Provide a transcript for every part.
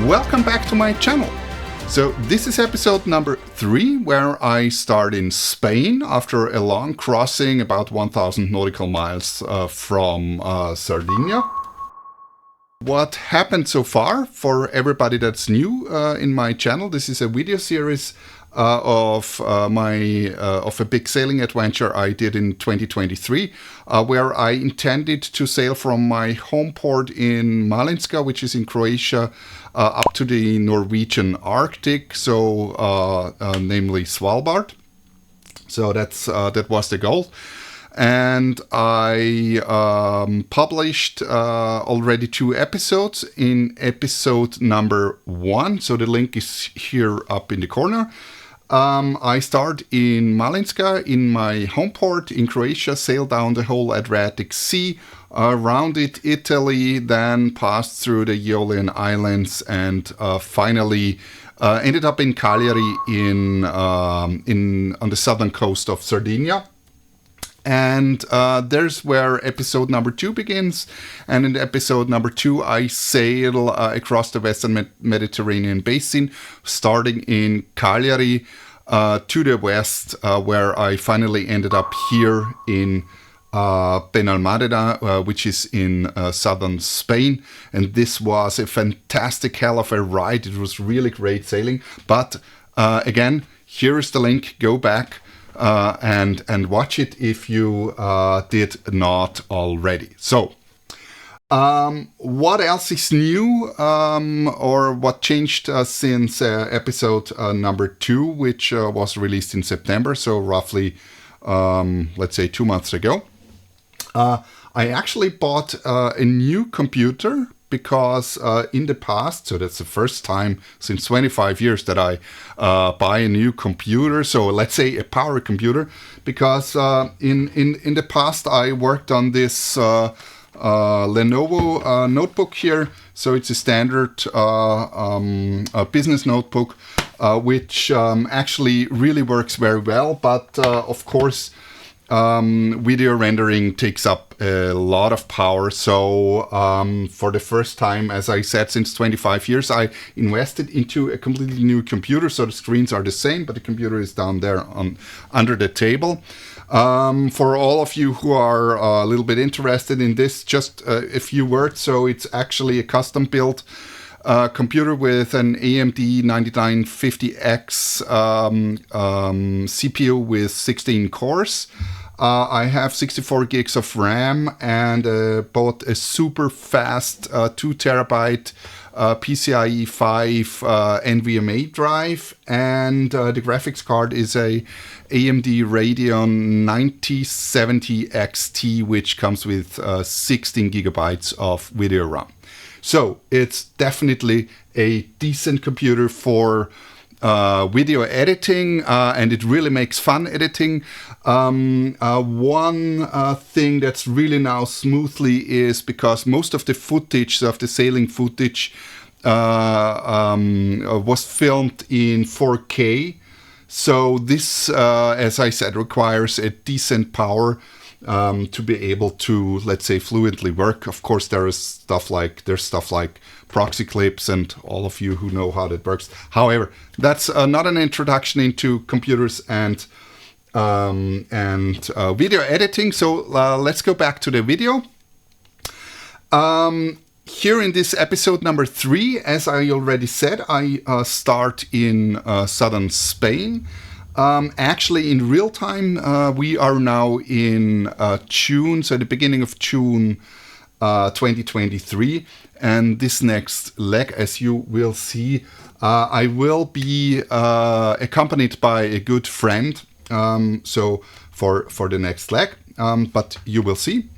Welcome back to my channel. So this is episode number 3, where I start in Spain after a long crossing about 1000 nautical miles from Sardinia. What happened so far for everybody that's new in my channel? This is a video series of a big sailing adventure I did in 2023, where I intended to sail from my home port in Malinska, which is in Croatia, up to the Norwegian Arctic, so namely Svalbard. So that was the goal. And I published already 2 episodes. In episode number 1, so the link is here up in the corner. I start in Malinska, in my home port in Croatia, sail down the whole Adriatic Sea, rounded Italy, then passed through the Aeolian Islands, and finally ended up in Cagliari on the southern coast of Sardinia. And there's where episode number 2 begins. And in episode number 2, I sail across the Western Mediterranean basin, starting in Cagliari to the west, where I finally ended up here in Benalmadena, which is in southern Spain. And this was a fantastic hell of a ride. It was really great sailing. But again, here is the link. Go back. And watch it if you did not already. So, what else is new or what changed since episode number 2, which was released in September, so roughly, let's say 2 months ago? I actually bought a new computer, because in the past, so that's the first time since 25 years that I buy a new computer, so let's say a power computer, because in the past I worked on this Lenovo notebook here, so it's a standard business notebook, which actually really works very well, but of course video rendering takes up a lot of power. So for the first time, as I said, since 25 years, I invested into a completely new computer. So the screens are the same, but the computer is down there under the table. For all of you who are a little bit interested in this, just a few words. So it's actually a custom built computer with an AMD 9950X CPU with 16 cores. I have 64 gigs of RAM and bought a super fast 2 terabyte PCIe 5 NVMe drive, and the graphics card is a AMD Radeon 9070 XT, which comes with 16 gigabytes of video RAM. So it's definitely a decent computer for video editing, and it really makes fun editing. One thing that's really now smoothly is because most of the footage, of the sailing footage, was filmed in 4K. So this, as I said, requires a decent power to be able to, let's say, fluently work. Of course, there's stuff like proxy clips, and all of you who know how that works. However, that's not an introduction into computers and video editing. So let's go back to the video. Here in this episode number 3, as I already said, I start in southern Spain. Actually, in real time, we are now in June, so the beginning of June 2023. And this next leg, as you will see, I will be accompanied by a good friend. So for the next leg, but you will see.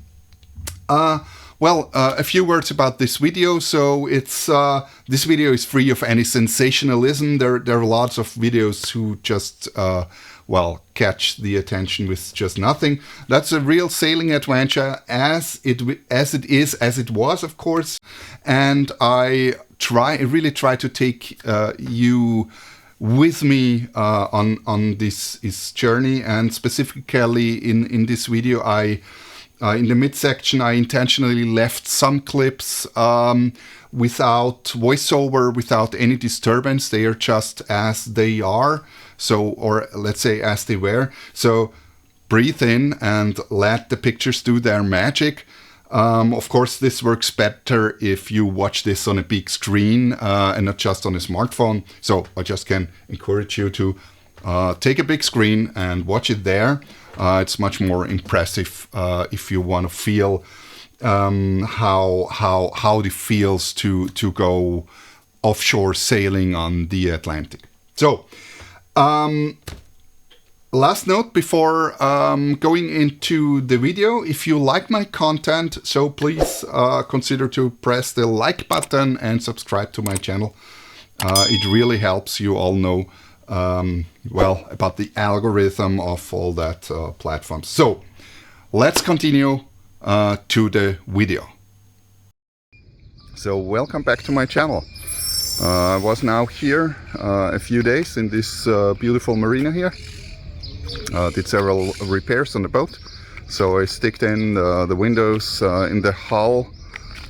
Well, a few words about this video. So it's this video is free of any sensationalism. There are lots of videos who just well, catch the attention with just nothing. That's a real sailing adventure, as it was, of course. And I really try to take you with me on this journey. And specifically in this video, in the midsection, I intentionally left some clips without voiceover, without any disturbance. They are just as they are. So, or let's say as they were. So breathe in and let the pictures do their magic. Of course, this works better if you watch this on a big screen and not just on a smartphone. So I just can encourage you to take a big screen and watch it there. It's much more impressive if you want to feel how it feels to go offshore sailing on the Atlantic. So, last note before going into the video, if you like my content, so please consider to press the like button and subscribe to my channel. It really helps. You all know well about the algorithm of all that platforms. So let's continue to the video. So welcome back to my channel. I was now here a few days in this beautiful marina here. Did several repairs on the boat. So I sticked in the windows in the hull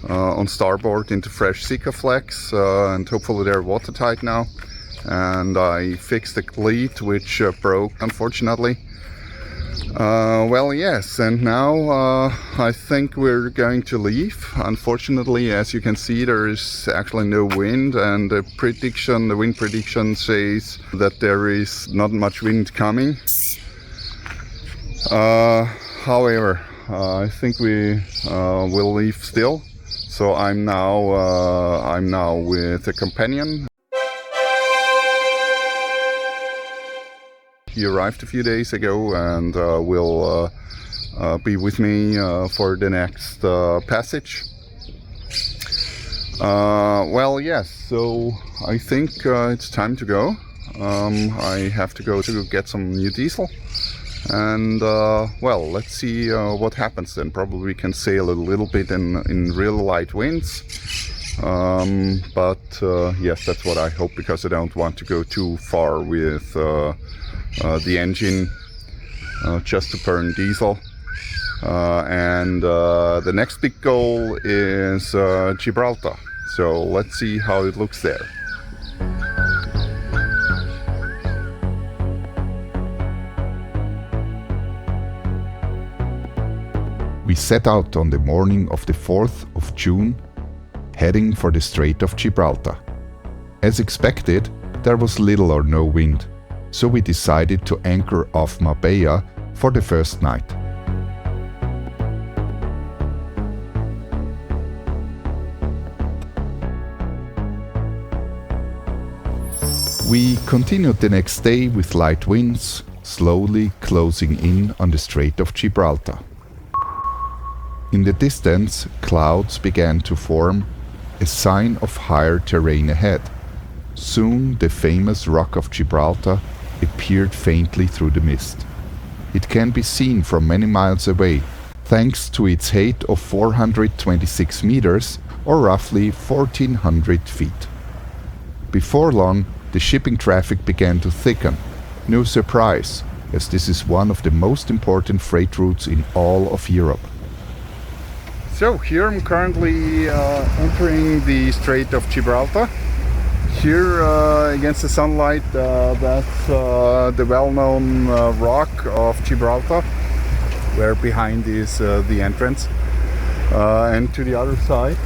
on starboard into fresh Sika flex, and hopefully they're watertight now. And I fixed the cleat which broke, unfortunately. Well, yes, and now I think we're going to leave. Unfortunately, as you can see, there is actually no wind, and the wind prediction says that there is not much wind coming. However, I think we will leave still. So I'm now with a companion. He arrived a few days ago and will be with me for the next passage. Well, yes, so I think it's time to go. I have to go to get some new diesel. And well, let's see what happens then. Probably we can sail a little bit in real light winds. But yes, that's what I hope, because I don't want to go too far with the engine just to burn diesel. And the next big goal is Gibraltar. So let's see how it looks there. We set out on the morning of the 4th of June, heading for the Strait of Gibraltar. As expected, there was little or no wind, so we decided to anchor off Marbella for the first night. We continued the next day with light winds, slowly closing in on the Strait of Gibraltar. In the distance, clouds began to form, a sign of higher terrain ahead. Soon the famous Rock of Gibraltar appeared faintly through the mist. It can be seen from many miles away, thanks to its height of 426 meters, or roughly 1400 feet. Before long, the shipping traffic began to thicken. No surprise, as this is one of the most important freight routes in all of Europe. So here I'm currently entering the Strait of Gibraltar. Here against the sunlight, that's the well-known Rock of Gibraltar, where behind is the entrance. And to the other side,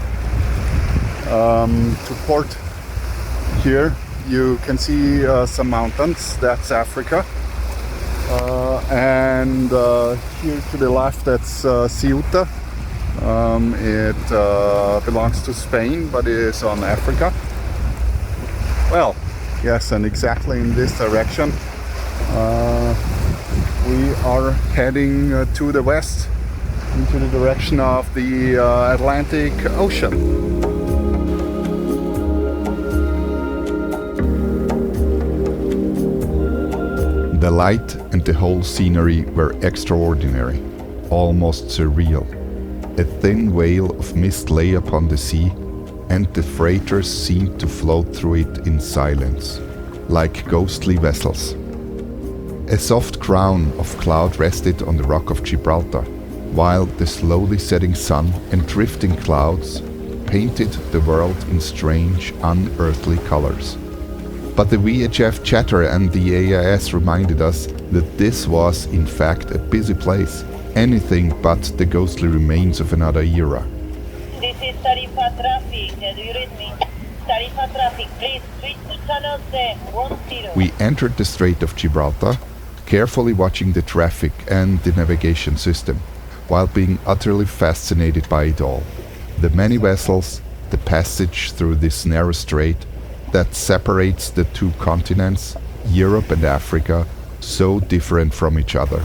to port here, you can see some mountains. That's Africa. And here to the left, that's Ceuta. It belongs to Spain, but it is on Africa. Well, yes, and exactly in this direction we are heading to the west, into the direction of the Atlantic Ocean. The light and the whole scenery were extraordinary, almost surreal. A thin veil of mist lay upon the sea, and the freighters seemed to float through it in silence, like ghostly vessels. A soft crown of cloud rested on the Rock of Gibraltar, while the slowly setting sun and drifting clouds painted the world in strange, unearthly colors. But the VHF chatter and the AIS reminded us that this was, in fact, a busy place, anything but the ghostly remains of another era. This is Tarifa traffic. Do you read me? Tarifa traffic, please switch to channel 10. We entered the Strait of Gibraltar, carefully watching the traffic and the navigation system, while being utterly fascinated by it all. The many vessels, the passage through this narrow strait that separates the two continents, Europe and Africa, so different from each other.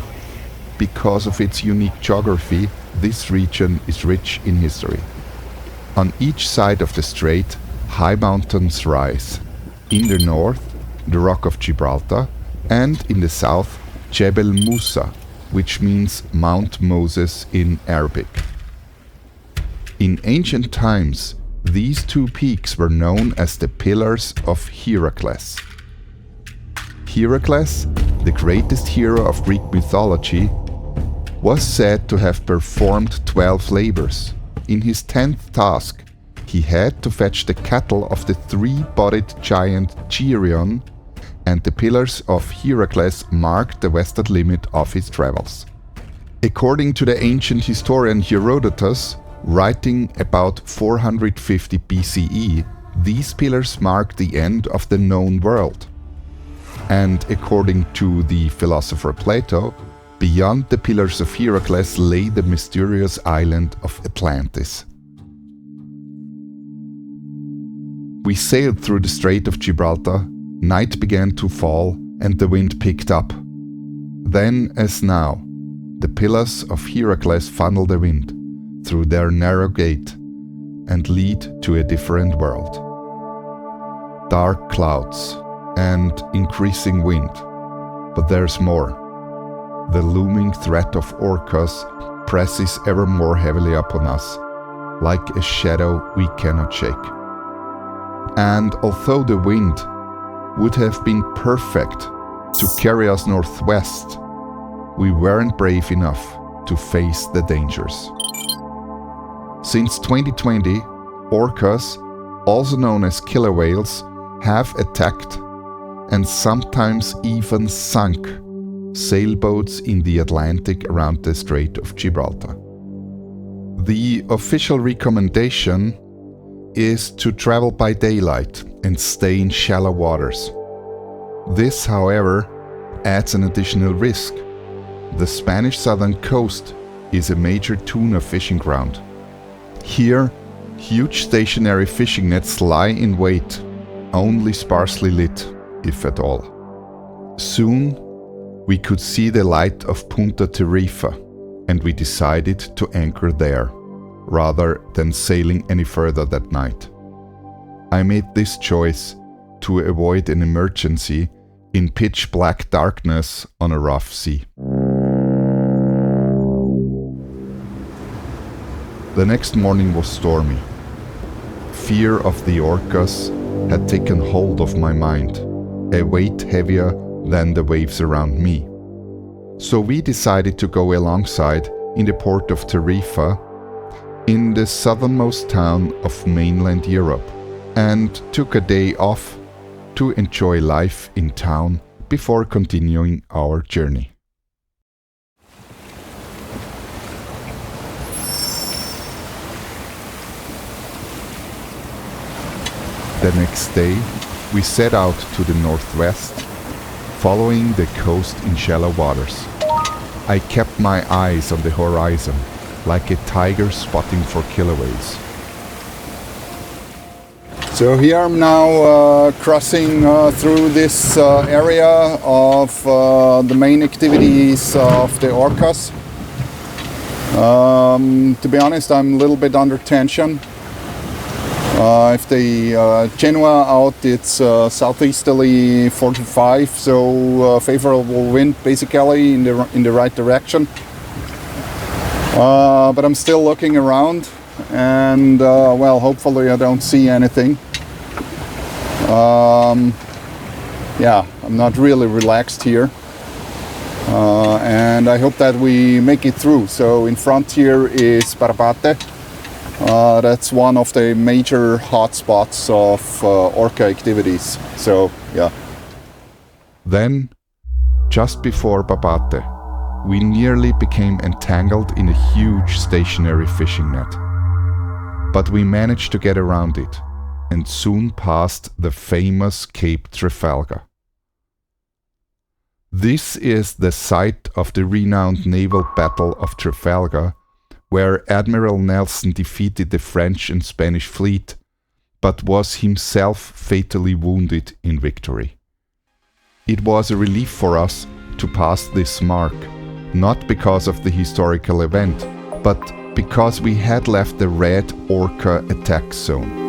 Because of its unique geography, this region is rich in history. On each side of the strait, high mountains rise. In the north, the Rock of Gibraltar, and in the south, Jebel Musa, which means Mount Moses in Arabic. In ancient times, these two peaks were known as the Pillars of Heracles. Heracles, the greatest hero of Greek mythology, was said to have performed 12 labors. In his 10th task, he had to fetch the cattle of the three-bodied giant Geryon, and the Pillars of Heracles marked the western limit of his travels. According to the ancient historian Herodotus, writing about 450 BCE, these pillars mark the end of the known world. And according to the philosopher Plato, beyond the Pillars of Heracles lay the mysterious island of Atlantis. We sailed through the Strait of Gibraltar, night began to fall and the wind picked up. Then, as now, the Pillars of Heracles funnel the wind through their narrow gate and lead to a different world. Dark clouds and increasing wind, but there's more. The looming threat of Orcas presses ever more heavily upon us, like a shadow we cannot shake. And although the wind would have been perfect to carry us northwest, we weren't brave enough to face the dangers. Since 2020, orcas, also known as killer whales, have attacked and sometimes even sunk sailboats in the Atlantic around the Strait of Gibraltar. The official recommendation is to travel by daylight and stay in shallow waters. This, however, adds an additional risk. The Spanish southern coast is a major tuna fishing ground. Here, huge stationary fishing nets lie in wait, only sparsely lit, if at all. Soon, we could see the light of Punta Tarifa, and we decided to anchor there, rather than sailing any further that night. I made this choice to avoid an emergency in pitch black darkness on a rough sea. The next morning was stormy. Fear of the orcas had taken hold of my mind, a weight heavier than the waves around me. So we decided to go alongside in the port of Tarifa, in the southernmost town of mainland Europe, and took a day off to enjoy life in town before continuing our journey. The next day, we set out to the northwest, following the coast in shallow waters. I kept my eyes on the horizon, like a tiger spotting for killer whales. So here I'm now crossing through this area of the main activities of the orcas. To be honest, I'm a little bit under tension. If the Genoa out, it's southeasterly 45, so favorable wind basically in the right direction. But I'm still looking around, and well, hopefully I don't see anything. Yeah, I'm not really relaxed here, and I hope that we make it through. So in front here is Barbate, That's one of the major hotspots of orca activities. So, yeah. Then, just before Babate, we nearly became entangled in a huge stationary fishing net. But we managed to get around it and soon passed the famous Cape Trafalgar. This is the site of the renowned naval battle of Trafalgar, where Admiral Nelson defeated the French and Spanish fleet, but was himself fatally wounded in victory. It was a relief for us to pass this mark, not because of the historical event, but because we had left the red orca attack zone.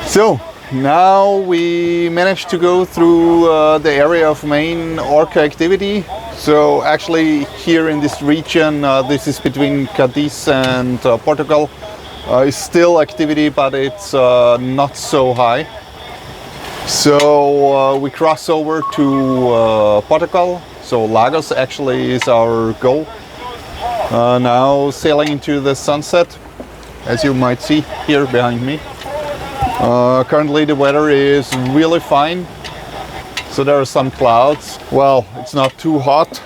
So now we managed to go through the area of main orca activity. So actually here in this region, this is between Cadiz and Portugal, is still activity, but it's not so high. So we cross over to Portugal. So Lagos actually is our goal. Now sailing into the sunset, as you might see here behind me. Currently the weather is really fine, so there are some clouds. Well, it's not too hot,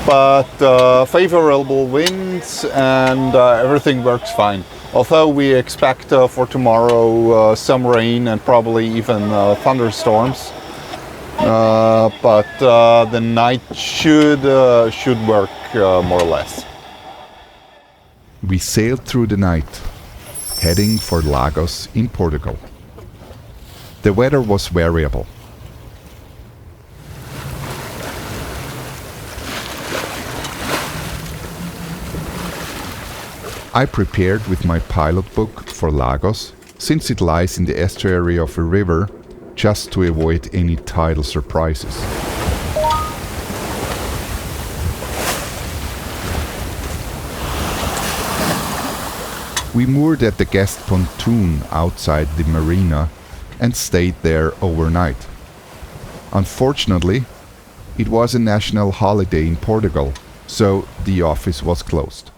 but favorable winds and everything works fine. Although we expect for tomorrow some rain and probably even thunderstorms, but the night should work more or less. We sailed through the night, heading for Lagos in Portugal. The weather was variable. I prepared with my pilot book for Lagos, since it lies in the estuary of a river, just to avoid any tidal surprises. We moored at the guest pontoon outside the marina and stayed there overnight. Unfortunately, it was a national holiday in Portugal, so the office was closed.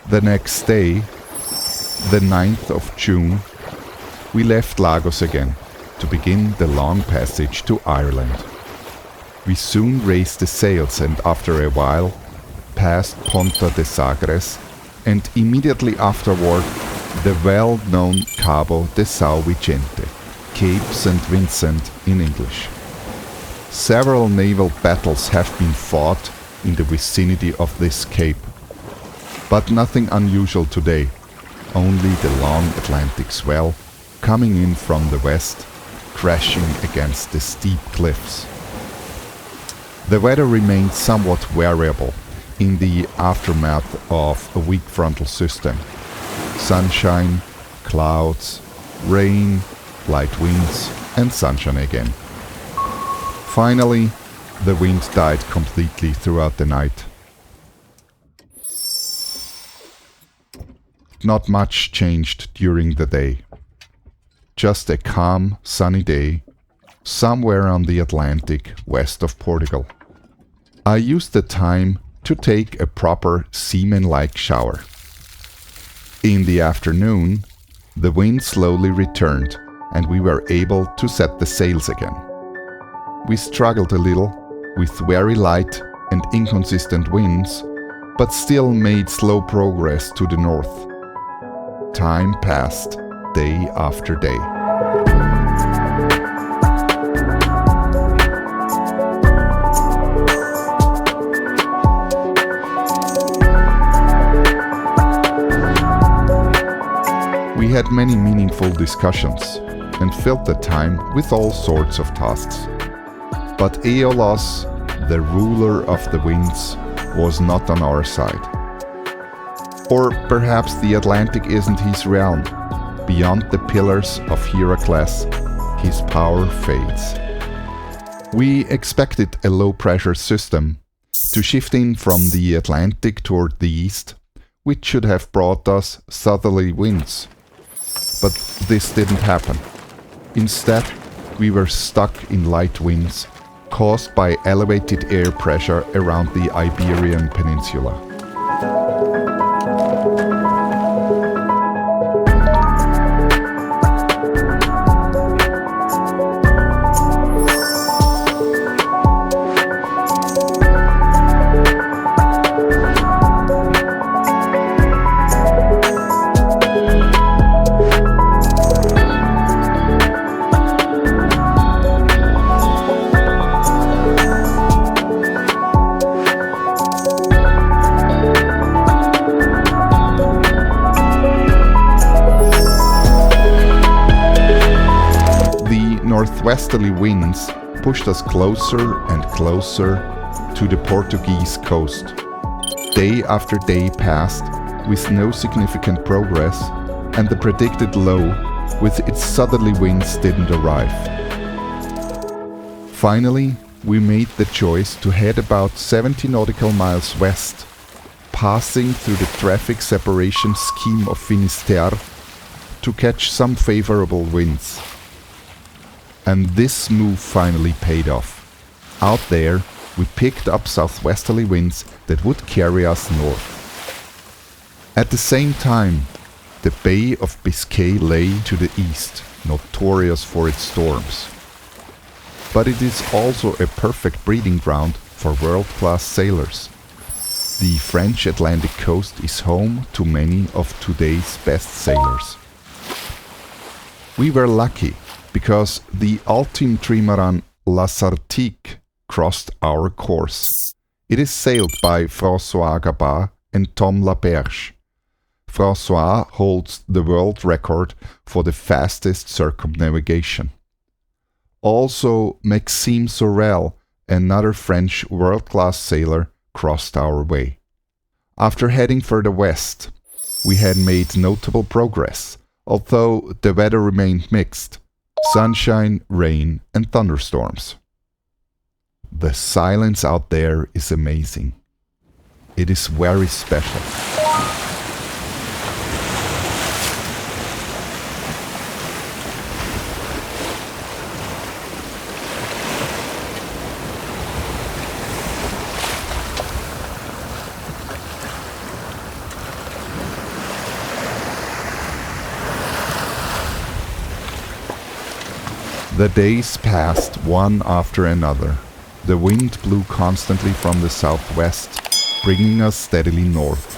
The next day, the 9th of June, we left Lagos again to begin the long passage to Ireland. We soon raised the sails and after a while passed Ponta de Sagres and immediately afterward the well-known Cabo de São Vicente, Cape St. Vincent in English. Several naval battles have been fought in the vicinity of this cape, but nothing unusual today, only the long Atlantic swell coming in from the west, crashing against the steep cliffs. The weather remained somewhat variable in the aftermath of a weak frontal system. Sunshine, clouds, rain, light winds and sunshine again. Finally, the wind died completely throughout the night. Not much changed during the day. Just a calm, sunny day, somewhere on the Atlantic west of Portugal. I used the time to take a proper seaman-like shower. In the afternoon, the wind slowly returned and we were able to set the sails again. We struggled a little with very light and inconsistent winds, but still made slow progress to the north. Time passed, day after day. We had many meaningful discussions and filled the time with all sorts of tasks. But Aeolus, the ruler of the winds, was not on our side. Or perhaps the Atlantic isn't his realm. beyond the pillars of Heracles, his power fades. We expected a low-pressure system to shift in from the Atlantic toward the east, which should have brought us southerly winds. But this didn't happen. Instead, we were stuck in light winds caused by elevated air pressure around the Iberian Peninsula. Northwesterly winds pushed us closer and closer to the Portuguese coast. Day after day passed with no significant progress, and the predicted low with its southerly winds didn't arrive. Finally, we made the choice to head about 70 nautical miles west, passing through the traffic separation scheme of Finisterre to catch some favorable winds. And this move finally paid off. Out there, we picked up southwesterly winds that would carry us north. At the same time, the Bay of Biscay lay to the east, notorious for its storms. But it is also a perfect breeding ground for world-class sailors. The French Atlantic coast is home to many of today's best sailors. We were lucky, because the ultime trimaran l'Arctic crossed our course. It is sailed by François Gabin and Tom Laberge. François holds the world record for the fastest circumnavigation. Also, Maxime Sorel, another French world-class sailor, crossed our way. After heading further west, we had made notable progress, although the weather remained mixed. Sunshine, rain, and thunderstorms. The silence out there is amazing. It is very special. The days passed one after another. The wind blew constantly from the southwest, bringing us steadily north.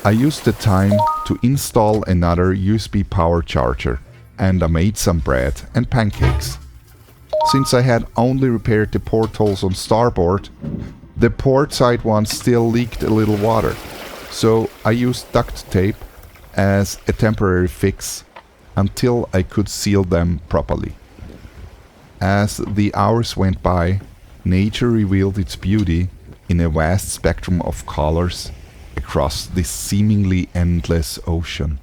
I used the time to install another USB power charger, and I made some bread and pancakes. Since I had only repaired the portholes on starboard, the port side one still leaked a little water, so I used duct tape as a temporary fix until I could seal them properly. As the hours went by, nature revealed its beauty in a vast spectrum of colors across this seemingly endless ocean.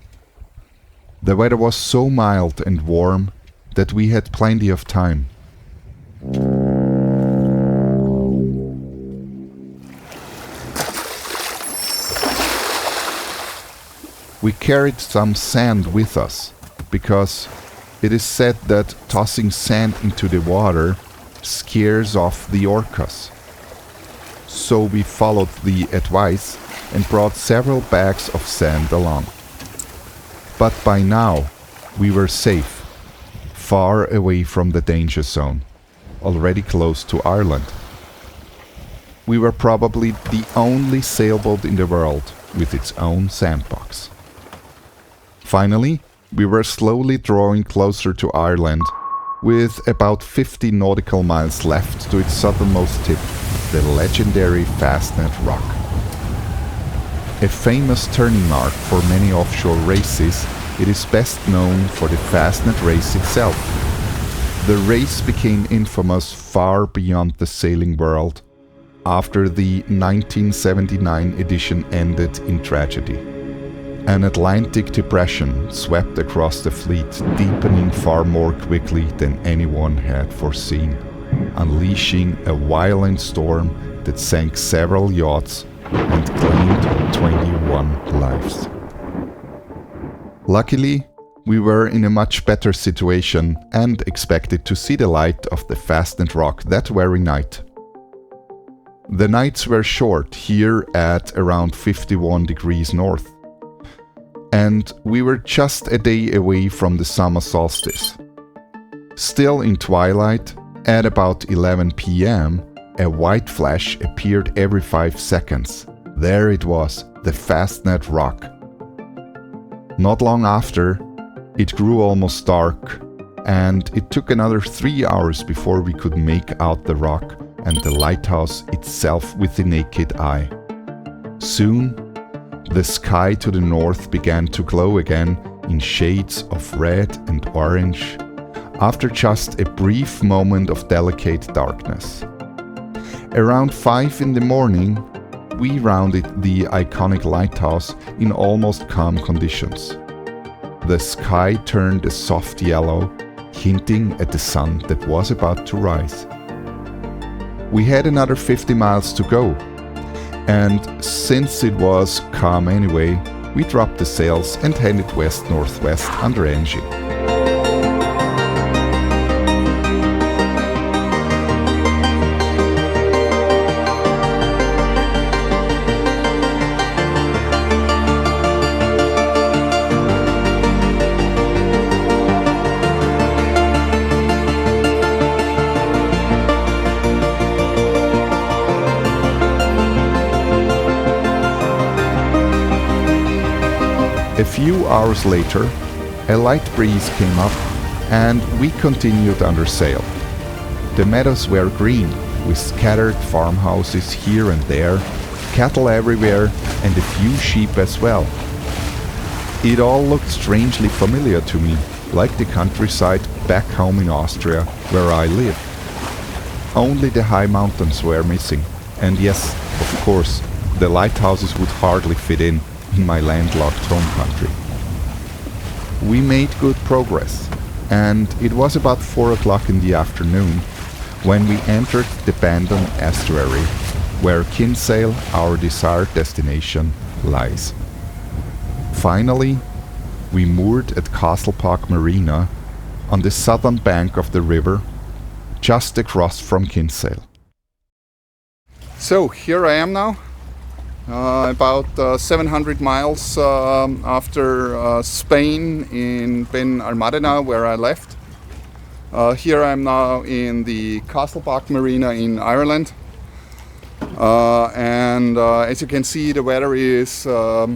The weather was so mild and warm that we had plenty of time. We carried some sand with us, because it is said that tossing sand into the water scares off the orcas. So we followed the advice and brought several bags of sand along. But by now, we were safe, far away from the danger zone, already close to Ireland. We were probably the only sailboat in the world with its own sandbox. Finally, we were slowly drawing closer to Ireland with about 50 nautical miles left to its southernmost tip, the legendary Fastnet Rock. A famous turning mark for many offshore races, it is best known for the Fastnet race itself. The race became infamous far beyond the sailing world after the 1979 edition ended in tragedy. An Atlantic depression swept across the fleet, deepening far more quickly than anyone had foreseen, unleashing a violent storm that sank several yachts and claimed 21 lives. Luckily, we were in a much better situation and expected to see the light of the Fastnet Rock that very night. The nights were short here at around 51 degrees north, and we were just a day away from the summer solstice. Still in twilight, at about 11 p.m., a white flash appeared every 5 seconds. There it was, the Fastnet Rock. Not long after, it grew almost dark, and it took another 3 hours before we could make out the rock and the lighthouse itself with the naked eye. Soon, the sky to the north began to glow again in shades of red and orange, after just a brief moment of delicate darkness. Around 5 in the morning, we rounded the iconic lighthouse in almost calm conditions. The sky turned a soft yellow, hinting at the sun that was about to rise. We had another 50 miles to go, and since it was calm anyway, we dropped the sails and headed west-northwest under Angie. A few hours later, a light breeze came up and we continued under sail. The meadows were green, with scattered farmhouses here and there, cattle everywhere, and a few sheep as well. It all looked strangely familiar to me, like the countryside back home in Austria, where I live. Only the high mountains were missing, and yes, of course, the lighthouses would hardly fit in my landlocked home country. We made good progress, and it was about 4 o'clock in the afternoon when we entered the Bandon estuary, where Kinsale, our desired destination, lies. Finally, we moored at Castle Park Marina on the southern bank of the river, just across from Kinsale. So here I am now, about 700 miles after Spain in Benalmadena, where I left. Here I am now in the Castle Park Marina in Ireland. And as you can see, the weather is, not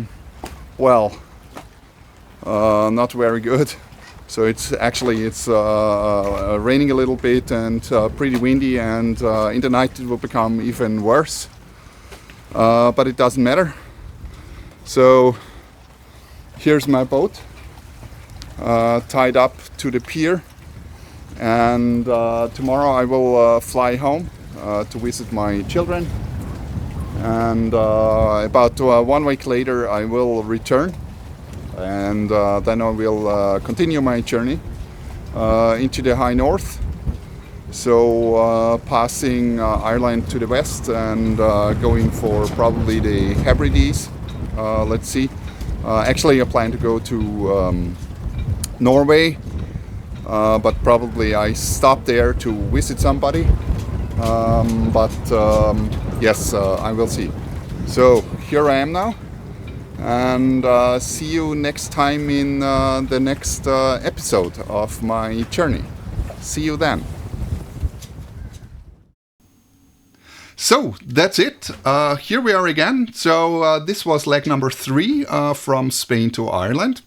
very good. So it's raining a little bit and pretty windy, and in the night it will become even worse. But it doesn't matter. So here's my boat tied up to the pier, and tomorrow I will fly home to visit my children, and about 1 week later I will return, and then I will continue my journey into the high north. So passing Ireland to the west and going for probably the Hebrides. Let's see. Actually, I plan to go to Norway, but probably I stop there to visit somebody. Yes, I will see. So here I am now, and see you next time in the next episode of my journey. See you then. So that's it. Here we are again. So this was leg number 3 from Spain to Ireland.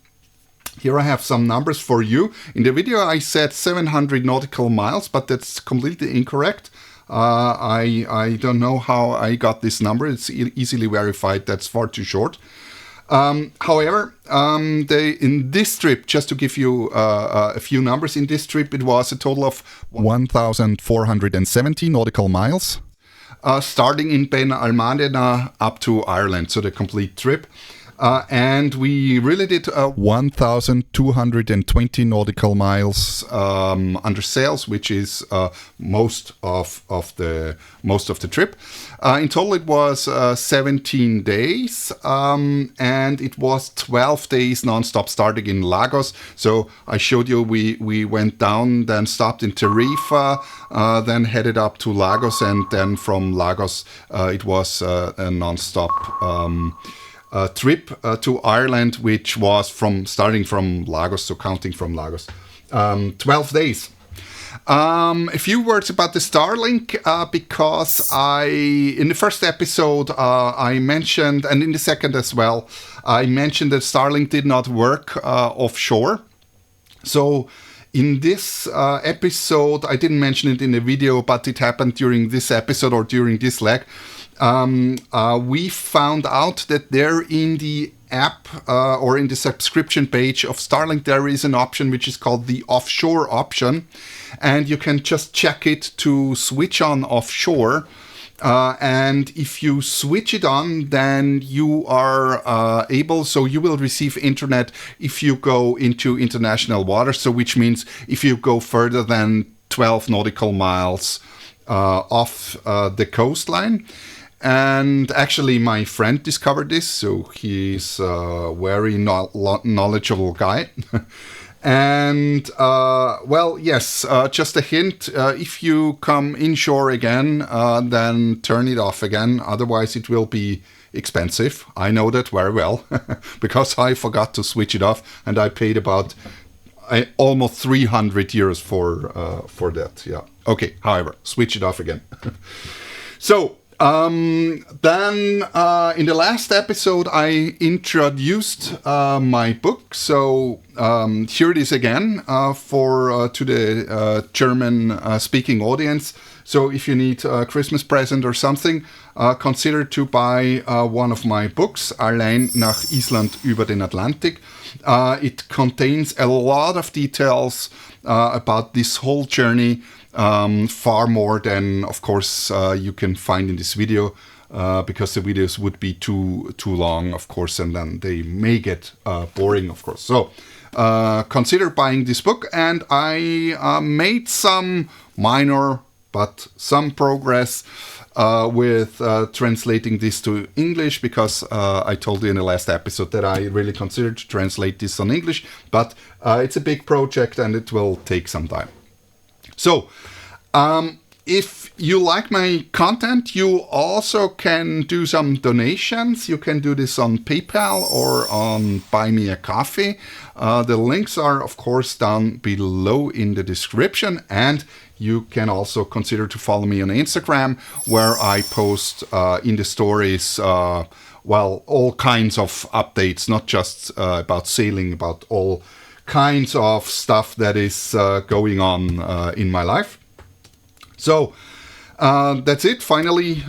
Here I have some numbers for you. In the video I said 700 nautical miles, but that's completely incorrect. I don't know how I got this number. It's easily verified. That's far too short. However, in this trip, just to give you a few numbers, in this trip it was a total of 1,470 nautical miles, starting in Benalmadena up to Ireland, so the complete trip. And we really did 1,220 nautical miles under sails, which is most of the trip. In total, it was 17 days, and it was 12 days non-stop, starting in Lagos. So I showed you we went down, then stopped in Tarifa, then headed up to Lagos, and then from Lagos it was a non-stop trip to Ireland, which was starting from Lagos, so counting from Lagos, 12 days. A few words about the Starlink, because in the first episode I mentioned, and in the second as well, I mentioned that Starlink did not work offshore. So in this episode, I didn't mention it in the video, but it happened during this episode or during this leg. We found out that there in the app or in the subscription page of Starlink, there is an option which is called the offshore option, and you can just check it to switch on offshore. And if you switch it on, then you are able, so you will receive internet if you go into international waters. So which means if you go further than 12 nautical miles off the coastline. And actually, my friend discovered this, so he's a very knowledgeable guy. And, well, yes, just a hint, if you come inshore again, then turn it off again. Otherwise, it will be expensive. I know that very well, because I forgot to switch it off, and I paid about almost 300 euros for that. Yeah. Okay, however, switch it off again. So, then in the last episode I introduced my book, so here it is again to the German speaking audience. So if you need a Christmas present or something, consider to buy one of my books, Allein, nach über den Atlantik. It contains a lot of details about this whole journey, far more than, of course, you can find in this video, because the videos would be too long, of course, and then they may get boring, of course. So consider buying this book, and I made some minor but some progress with translating this to English, because I told you in the last episode that I really considered to translate this on English, but it's a big project and it will take some time. So, if you like my content, you also can do some donations. You can do this on PayPal or on Buy Me a Coffee. The links are, of course, down below in the description, and you can also consider to follow me on Instagram, where I post in the stories, well, all kinds of updates, not just about sailing, about all kinds of stuff that is going on in my life. So that's it. Finally,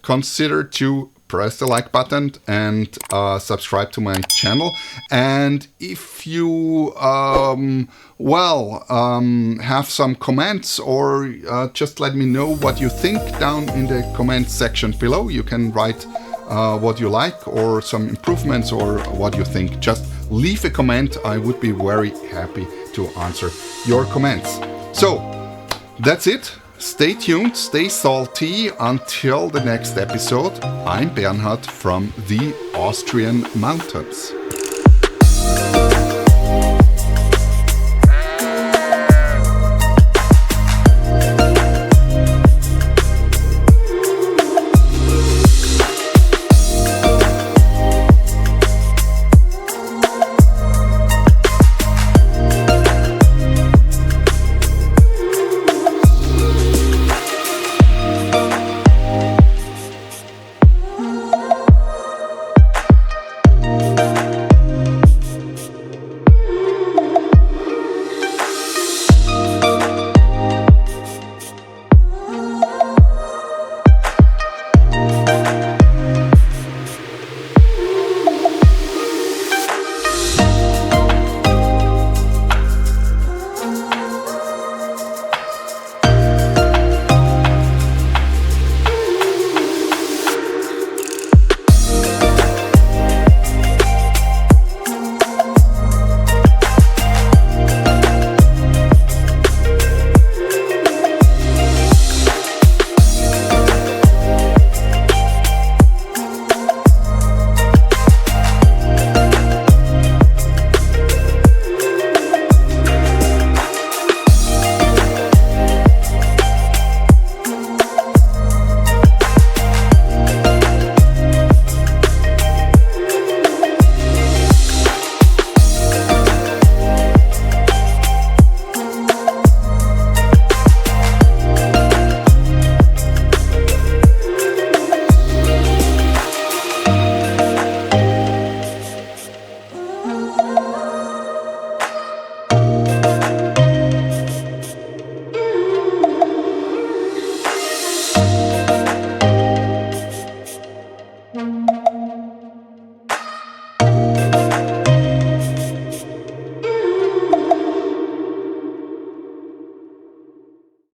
consider to press the like button and subscribe to my channel. And if you have some comments, or just let me know what you think down in the comment section below. You can write what you like, or some improvements, or what you think. Just leave a comment. I would be very happy to answer your comments. So that's it. Stay tuned, stay salty until the next episode. I'm Bernhard from the Austrian mountains.